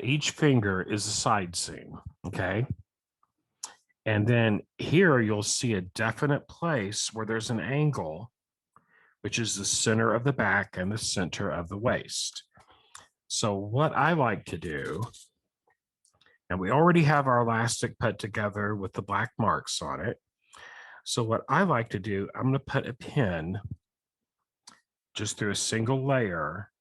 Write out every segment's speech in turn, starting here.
each finger is a side seam, okay? And then here you'll see a definite place where there's an angle, which is the center of the back and the center of the waist. So what I like to do, and we already have our elastic put together with the black marks on it. So what I like to do, I'm going to put a pin just through a single layer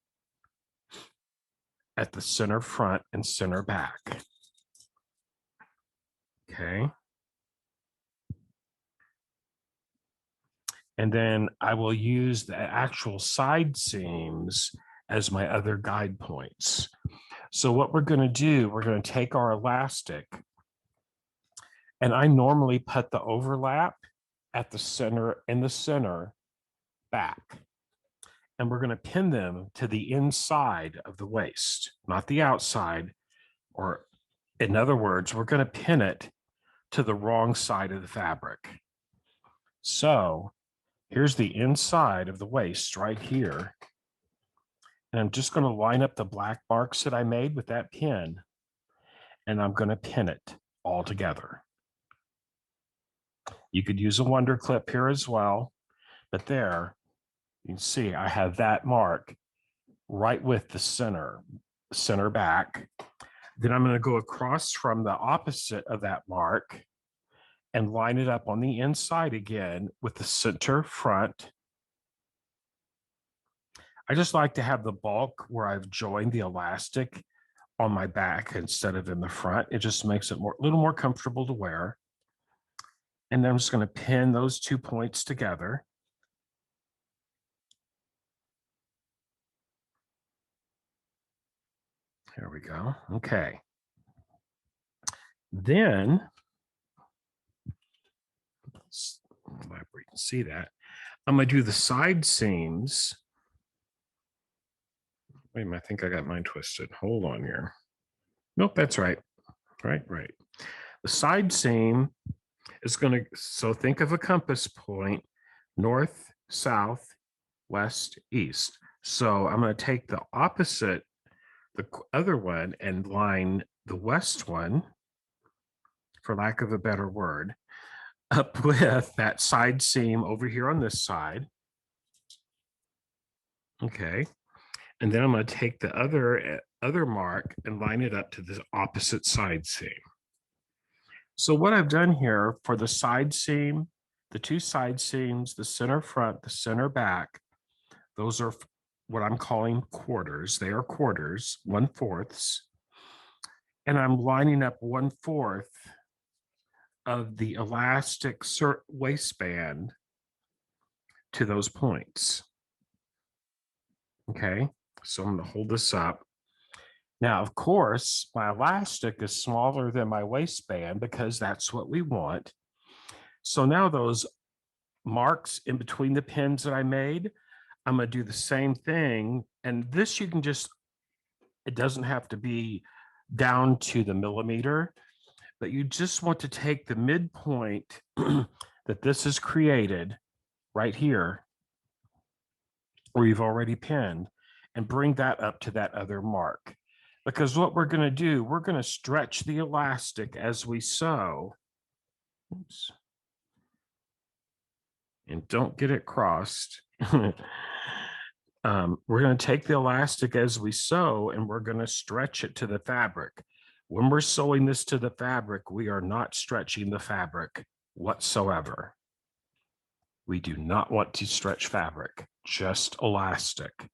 at the center front and center back. Okay. And then I will use the actual side seams as my other guide points. So what we're going to do, we're going to take our elastic, and I normally put the overlap at the center, in the center back. And we're going to pin them to the inside of the waist, not the outside, or in other words, we're going to pin it to the wrong side of the fabric. So here's the inside of the waist right here. And I'm just going to line up the black marks that I made with that pin, and I'm going to pin it all together. You could use a wonder clip here as well, but there you can see I have that mark right with the center back. Then I'm going to go across from the opposite of that mark and line it up on the inside again with the center front. I just like to have the bulk where I've joined the elastic on my back instead of in the front. It just makes it a little more comfortable to wear. And then I'm just going to pin those 2 points together. There we go. Okay. Then, you can see that. I'm going to do the side seams. Wait a minute, I think I got mine twisted. Hold on here. Nope, that's right. Right. The side seam is going to, so think of a compass point, north, south, west, east. So I'm going to take the opposite, the other one, and line the west one, for lack of a better word, up with that side seam over here on this side. Okay. And then I'm going to take the other mark and line it up to the opposite side seam. So what I've done here for the side seam, the 2 side seams, the center front, the center back, those are what I'm calling quarters. They are quarters, 1/4. And I'm lining up 1/4 of the elastic waistband to those points. Okay, so I'm going to hold this up. Now, of course, my elastic is smaller than my waistband because that's what we want. So now those marks in between the pins that I made, I'm going to do the same thing. And this you can just, it doesn't have to be down to the millimeter, but you just want to take the midpoint that this is created right here, where you've already pinned, and bring that up to that other mark. Because what we're going to do, we're going to stretch the elastic as we sew. Oops. And don't get it crossed. We're going to take the elastic as we sew, and we're going to stretch it to the fabric. When we're sewing this to the fabric, we are not stretching the fabric whatsoever. We do not want to stretch fabric, just elastic,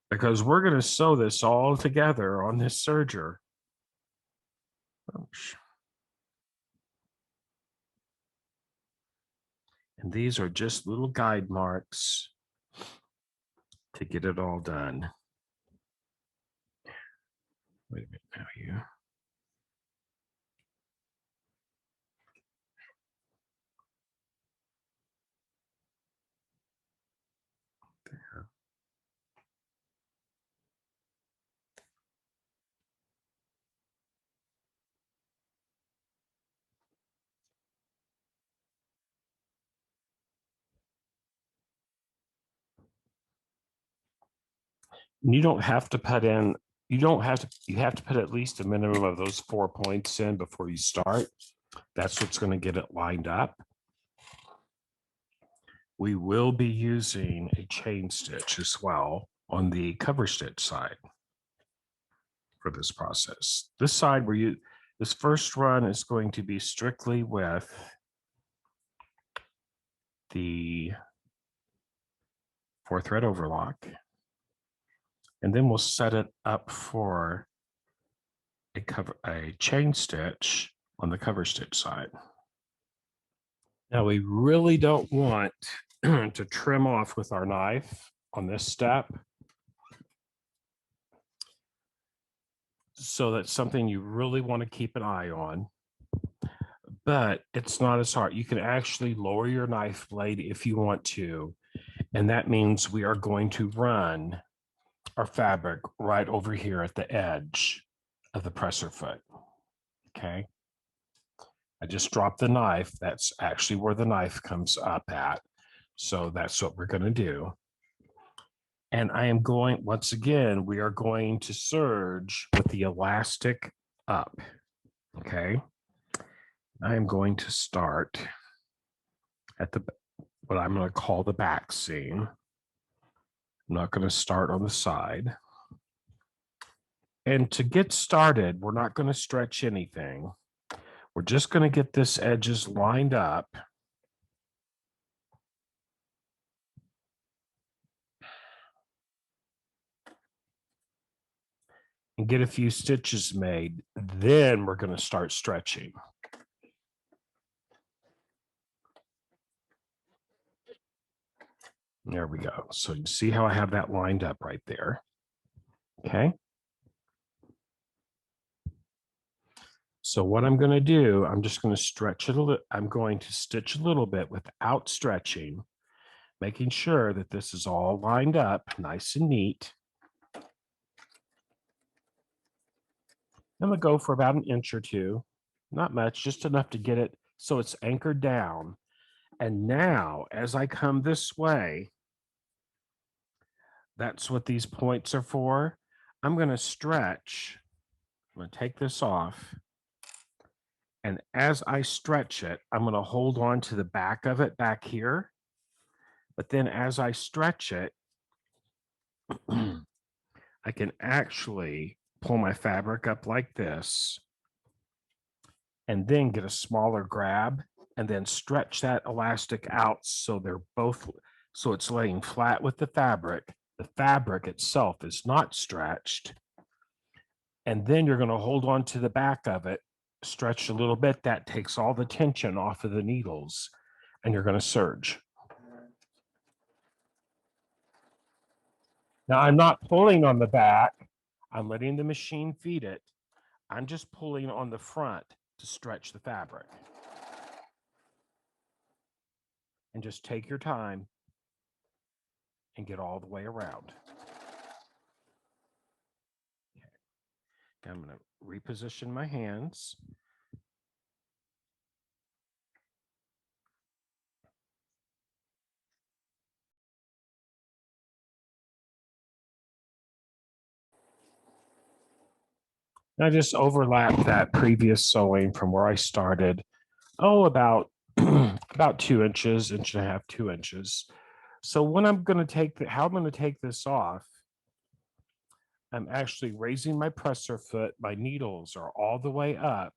because we're going to sew this all together on this serger. And these are just little guide marks to get it all done. Wait a minute now, you. There. You don't have to put in you don't have to, you have to put at least a minimum of those 4 points in before you start. That's what's going to get it lined up. We will be using a chain stitch as well on the cover stitch side for this process. This side where you, this first run is going to be strictly with the 4-thread overlock. And then we'll set it up for a chain stitch on the cover stitch side. Now we really don't want to trim off with our knife on this step. So that's something you really want to keep an eye on, but it's not as hard. You can actually lower your knife blade if you want to. And that means we are going to run our fabric right over here at the edge of the presser foot. Okay. I just dropped the knife. That's actually where the knife comes up at. So that's what we're going to do. And I am going, once again, we are going to serge with the elastic up. Okay. I am going to start at the, what I'm going to call the back seam. I'm not going to start on the side. And to get started, we're not going to stretch anything. We're just going to get this edges lined up. And get a few stitches made. Then we're going to start stretching. There we go. So you see how I have that lined up right there. Okay. So what I'm going to do, I'm just going to stretch it a little. I'm going to stitch a little bit without stretching, making sure that this is all lined up nice and neat. I'm going to go for about an inch or two, not much, just enough to get it so it's anchored down. And now as I come this way, that's what these points are for. I'm going to stretch. I'm going to take this off. And as I stretch it, I'm going to hold on to the back of it back here. But then as I stretch it, I can actually pull my fabric up like this and then get a smaller grab and then stretch that elastic out so they're both, so it's laying flat with the fabric. The fabric itself is not stretched. And then you're going to hold on to the back of it, stretch a little bit. That takes all the tension off of the needles, and you're going to serge. Now, I'm not pulling on the back. I'm letting the machine feed it. I'm just pulling on the front to stretch the fabric. And just take your time and get all the way around. Okay. I'm going to reposition my hands. I just overlapped that previous sewing from where I started. Oh, about 2 inches, inch and a half, 2 inches. So when I'm going to take how I'm going to take this off, I'm actually raising my presser foot. My needles are all the way up.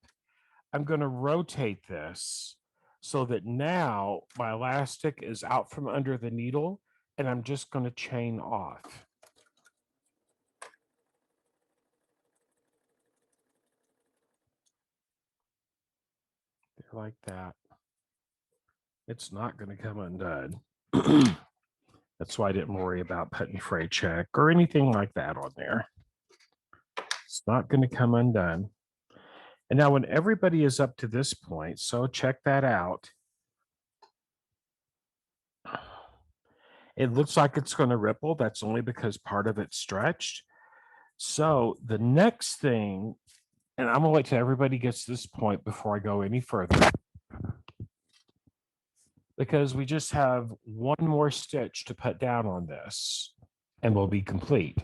I'm going to rotate this so that now my elastic is out from under the needle, and I'm just going to chain off. Like that. It's not going to come undone. That's why I didn't worry about putting fray check or anything like that on there. It's not going to come undone. And now when everybody is up to this point, so check that out. It looks like it's going to ripple. That's only because part of it's stretched. So the next thing, and I'm going to wait till everybody gets to this point before I go any further, because we just have one more stitch to put down on this and we'll be complete.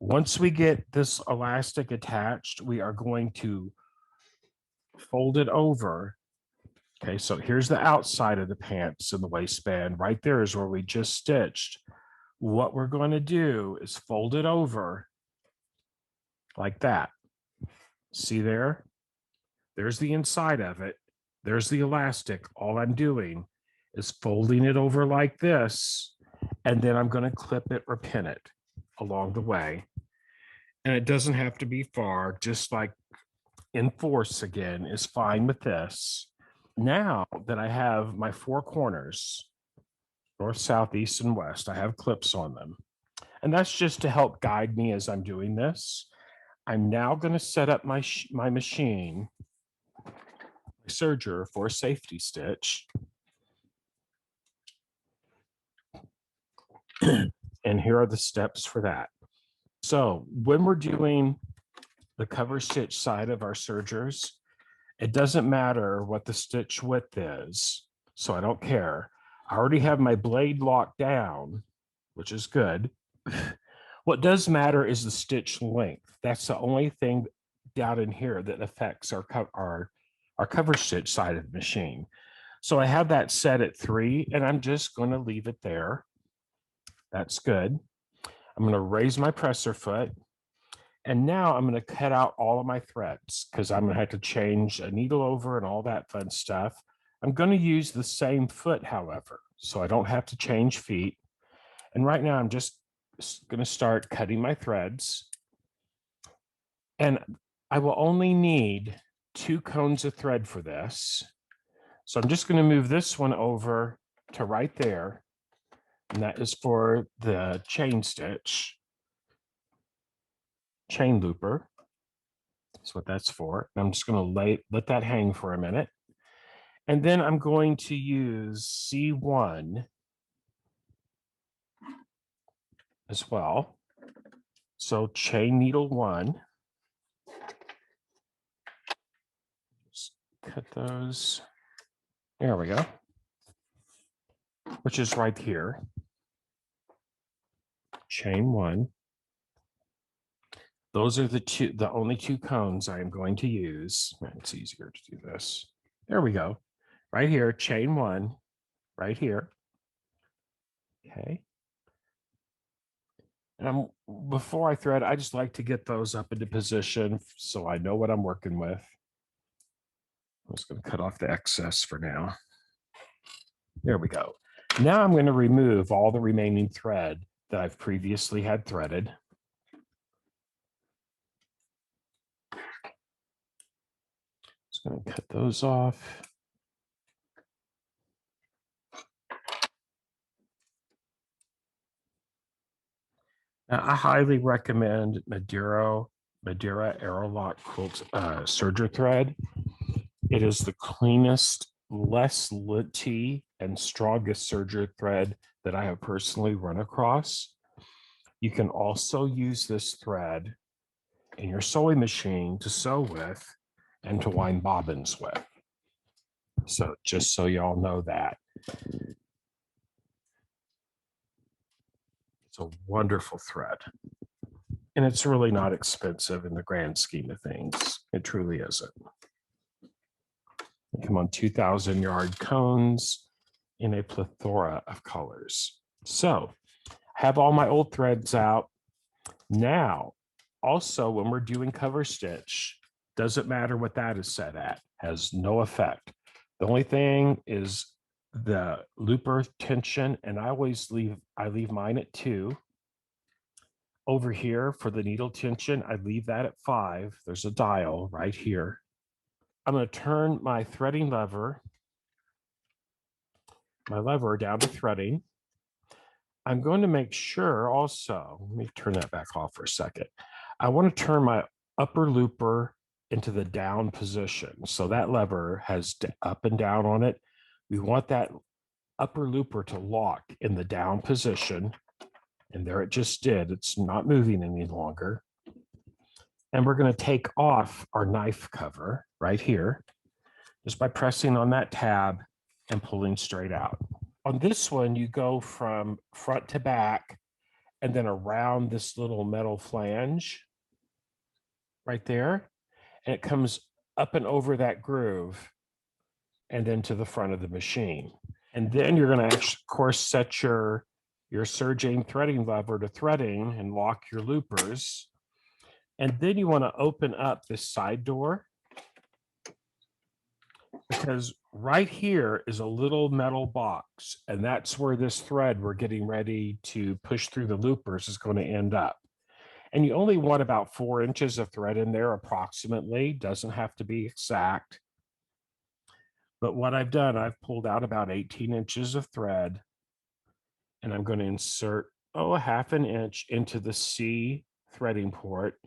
Once we get this elastic attached, we are going to fold it over. Okay, so here's the outside of the pants and the waistband. Right there is where we just stitched. What we're going to do is fold it over like that. See there? There's the inside of it. There's the elastic. All I'm doing is folding it over like this, and then I'm going to clip it or pin it along the way. And it doesn't have to be far, just like enforce again is fine with this. Now that I have my four corners, north, south, east, and west, I have clips on them. And that's just to help guide me as I'm doing this. I'm now going to set up my machine, my serger, for a safety stitch. And here are the steps for that. So when we're doing the cover stitch side of our sergers, it doesn't matter what the stitch width is, so I don't care. I already have my blade locked down, which is good. What does matter is the stitch length. That's the only thing down in here that affects our cover stitch side of the machine. So I have that set at 3, and I'm just going to leave it there. That's good. I'm going to raise my presser foot. And now I'm going to cut out all of my threads because I'm going to have to change a needle over and all that fun stuff. I'm going to use the same foot, however, so I don't have to change feet. And right now I'm just going to start cutting my threads. And I will only need 2 cones of thread for this. So I'm just going to move this one over to right there. And that is for the chain stitch. Chain looper. That's what that's for. I'm just going to let that hang for a minute. And then I'm going to use C1 as well. So chain needle 1. Just cut those. There we go. Which is right here. Chain 1. Those are the only 2 cones I am going to use. It's easier to do this. There we go. Right here, chain 1, right here. Okay. And before I thread, I just like to get those up into position so I know what I'm working with. I'm just going to cut off the excess for now. There we go. Now I'm going to remove all the remaining thread that I've previously had threaded. Just going to cut those off. Now, I highly recommend Madeira Aerolock Quilt serger thread. It is the cleanest, less litty, and strongest serger thread that I have personally run across. You can also use this thread in your sewing machine to sew with and to wind bobbins with. So just so y'all know that. It's a wonderful thread. And it's really not expensive in the grand scheme of things. It truly isn't. They come on 2,000 yard cones in a plethora of colors. So I have all my old threads out. Now, also when we're doing cover stitch, doesn't matter what that is set at, has no effect. The only thing is the looper tension, and I leave mine at 2. Over here for the needle tension, I leave that at 5. There's a dial right here. I'm going to turn my threading lever, down to threading. I'm going to make sure also, let me turn that back off for a second. I want to turn my upper looper into the down position. So that lever has up and down on it. We want that upper looper to lock in the down position. And there it just did. It's not moving any longer. And we're going to take off our knife cover right here, just by pressing on that tab and pulling straight out. On this one, you go from front to back and then around this little metal flange right there. And it comes up and over that groove and then to the front of the machine. And then you're going to, of course, set your serging threading lever to threading and lock your loopers. And then you want to open up this side door, because right here is a little metal box, and that's where this thread we're getting ready to push through the loopers is going to end up. And you only want about 4 inches of thread in there approximately, doesn't have to be exact. But what I've done, I've pulled out about 18 inches of thread, and I'm going to insert, a half an inch into the C threading port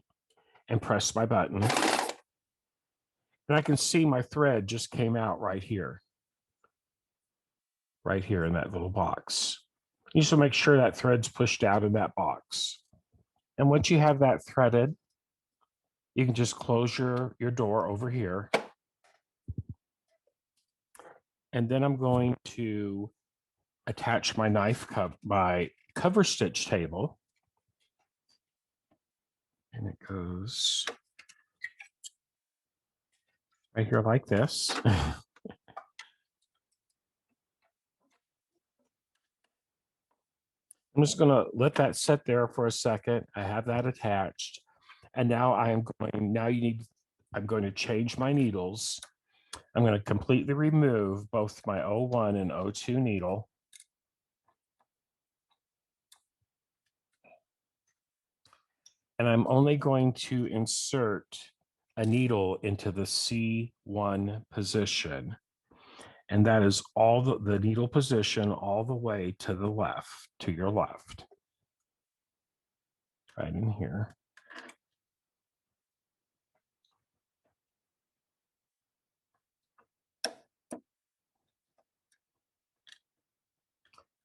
and press my button. And I can see my thread just came out right here in that little box. You just want to make sure that thread's pushed out in that box. And once you have that threaded, you can just close your door over here. And then I'm going to attach my my cover stitch table. And it goes right here like this. I'm just going to let that sit there for a second. I have that attached. And now I'm going to change my needles. I'm going to completely remove both my 01 and 02 needle. And I'm only going to insert a needle into the C1 position. And that is all the needle position all the way to the left, to your left. Right in here.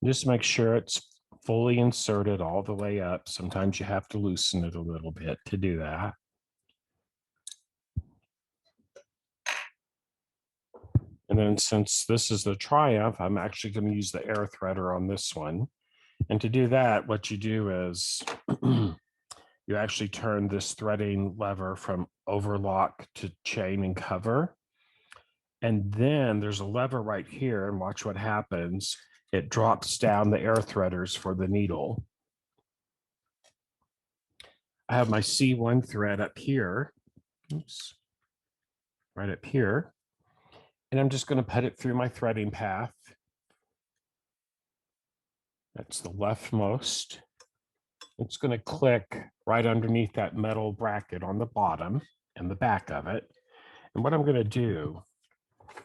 Just make sure it's fully inserted all the way up. Sometimes you have to loosen it a little bit to do that. And then since this is the Triumph, I'm actually going to use the air threader on this one. And to do that, what you do is you actually turn this threading lever from overlock to chain and cover. And then there's a lever right here, and watch what happens. It drops down the air threaders for the needle. I have my C1 thread up here. Oops. Right up here. And I'm just going to put it through my threading path. That's the leftmost. It's going to click right underneath that metal bracket on the bottom and the back of it. And what I'm going to do,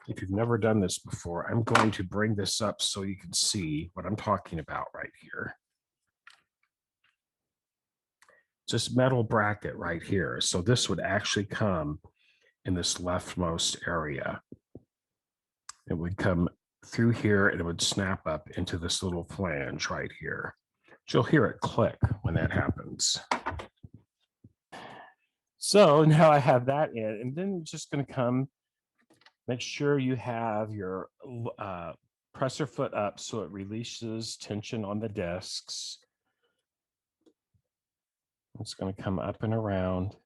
if you've never done this before, I'm going to bring this up so you can see what I'm talking about right here. This metal bracket right here. So this would actually come in this leftmost area. It would come through here and it would snap up into this little flange right here. So you'll hear it click when that happens. So now I have that in, and then I'm just going to come, make sure you have your presser foot up so it releases tension on the discs. It's going to come up and around.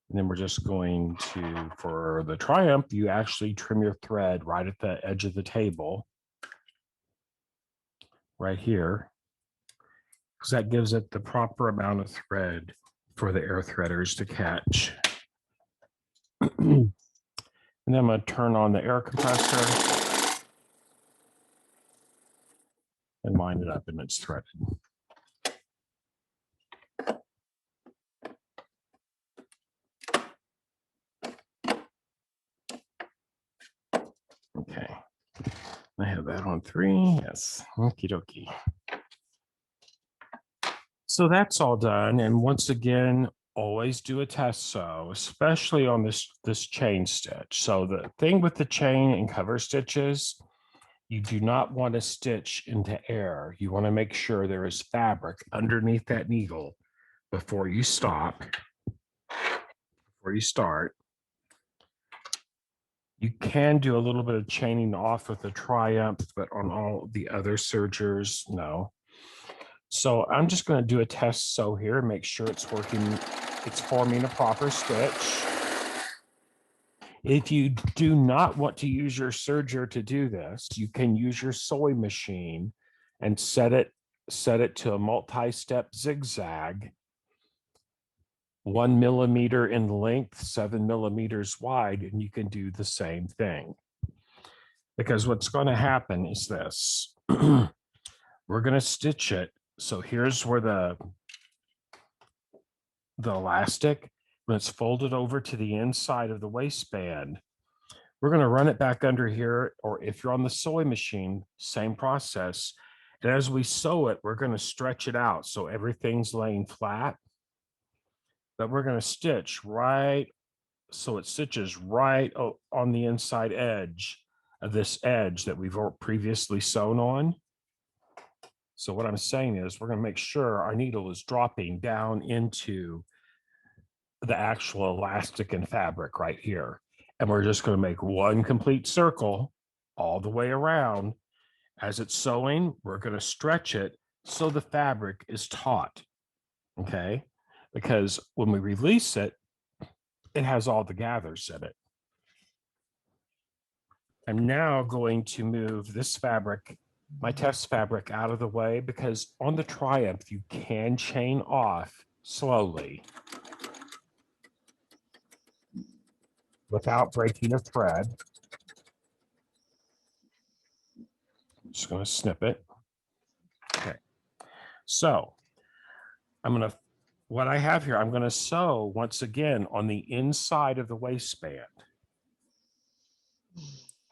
And then we're just going to, for the Triumph, you actually trim your thread right at the edge of the table, right here, because that gives it the proper amount of thread for the air threaders to catch. And then I'm going to turn on the air compressor and line it up, and it's threaded. Okay, I have that on 3. Yes, okie dokie. So that's all done. And once again, always do a test sew, especially on this chain stitch. So the thing with the chain and cover stitches, you do not want to stitch into air. You want to make sure there is fabric underneath that needle before you stop, before you start. You can do a little bit of chaining off with the Triumph, but on all the other sergers, no. So I'm just going to do a test sew here and make sure it's working. It's forming a proper stitch. If you do not want to use your serger to do this, you can use your sewing machine and set it to a multi-step zigzag, 1 millimeter in length, 7 millimeters wide, and you can do the same thing. Because what's going to happen is this. We're going to stitch it. So here's where the elastic, when it's folded over to the inside of the waistband, we're going to run it back under here, or if you're on the sewing machine, same process. And as we sew it, we're going to stretch it out so everything's laying flat. But we're going to stitch right, so it stitches right on the inside edge of this edge that we've previously sewn on. So what I'm saying is we're going to make sure our needle is dropping down into the actual elastic and fabric right here. And we're just going to make one complete circle all the way around. As it's sewing, we're going to stretch it so the fabric is taut, okay? Because when we release it, it has all the gathers in it. I'm now going to move this fabric, my test fabric, out of the way, because on the Triumph, you can chain off slowly without breaking a thread. I'm just going to snip it. Okay. So I'm going to, what I have here, I'm going to sew once again on the inside of the waistband.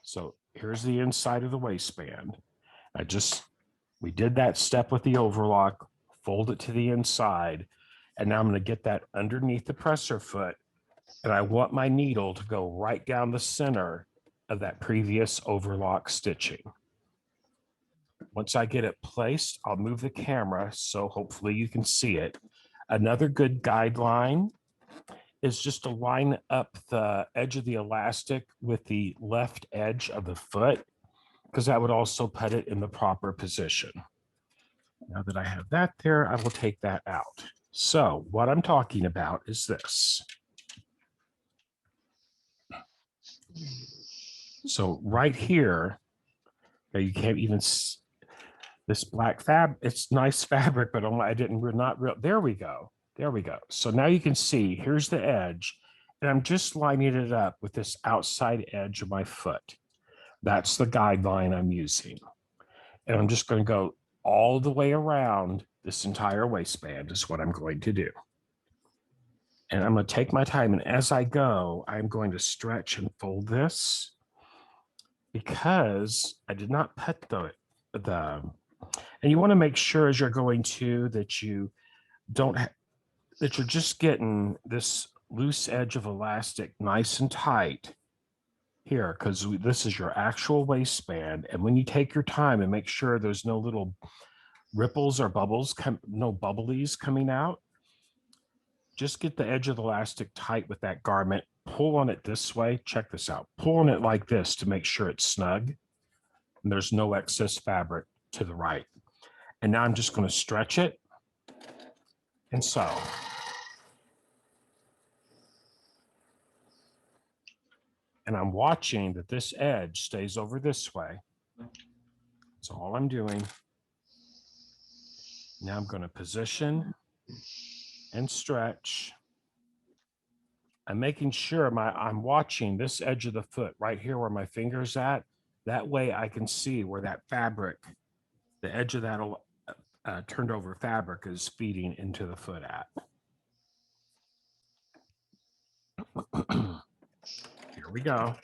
So here's the inside of the waistband. We did that step with the overlock, fold it to the inside, and now I'm going to get that underneath the presser foot, and I want my needle to go right down the center of that previous overlock stitching. Once I get it placed, I'll move the camera so hopefully you can see it. Another good guideline is just to line up the edge of the elastic with the left edge of the foot, because that would also put it in the proper position. Now that I have that there, I will take that out. So what I'm talking about is this. So right here, you can't even, this black it's nice fabric, but I didn't, we're not real, there we go. There we go. So now you can see, here's the edge, and I'm just lining it up with this outside edge of my foot. That's the guideline I'm using. And I'm just going to go all the way around this entire waistband is what I'm going to do. And I'm going to take my time, and as I go, I'm going to stretch and fold this, because I did not put and you want to make sure as you're going to that you don't that you're just getting this loose edge of elastic nice and tight here, because this is your actual waistband. And when you take your time and make sure there's no little ripples or bubbles, no bubblies coming out, just get the edge of the elastic tight with that garment. Pull on it this way. Check this out. Pull on it like this to make sure it's snug and there's no excess fabric to the right. And now I'm just going to stretch it and sew. And I'm watching that this edge stays over this way. That's all I'm doing. Now I'm going to position and stretch. I'm making sure I'm watching this edge of the foot right here where my finger's at. That way I can see where that fabric, the edge of that turned over fabric is feeding into the foot at. Here we go.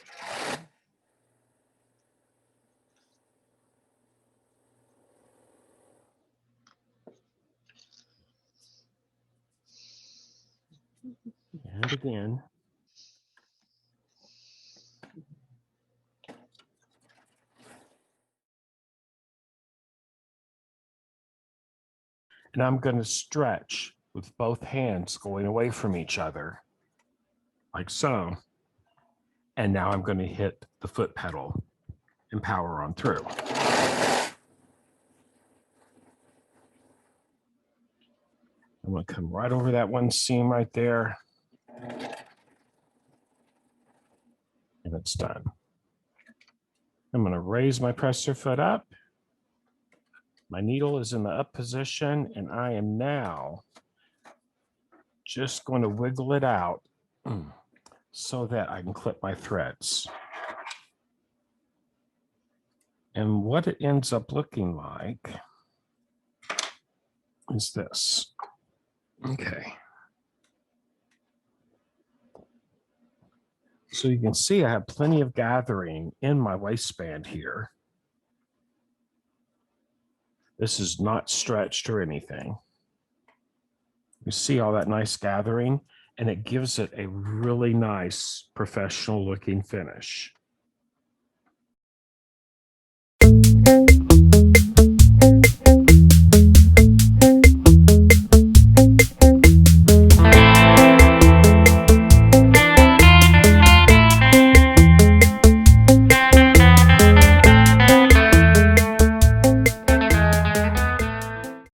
And again. And I'm going to stretch with both hands going away from each other, like so. And now I'm going to hit the foot pedal and power on through. I'm going to come right over that one seam right there. And it's done. I'm going to raise my presser foot up. My needle is in the up position, and I am now just going to wiggle it out so that I can clip my threads. And what it ends up looking like is this. Okay. So you can see I have plenty of gathering in my waistband here. This is not stretched or anything. You see all that nice gathering, and it gives it a really nice professional looking finish.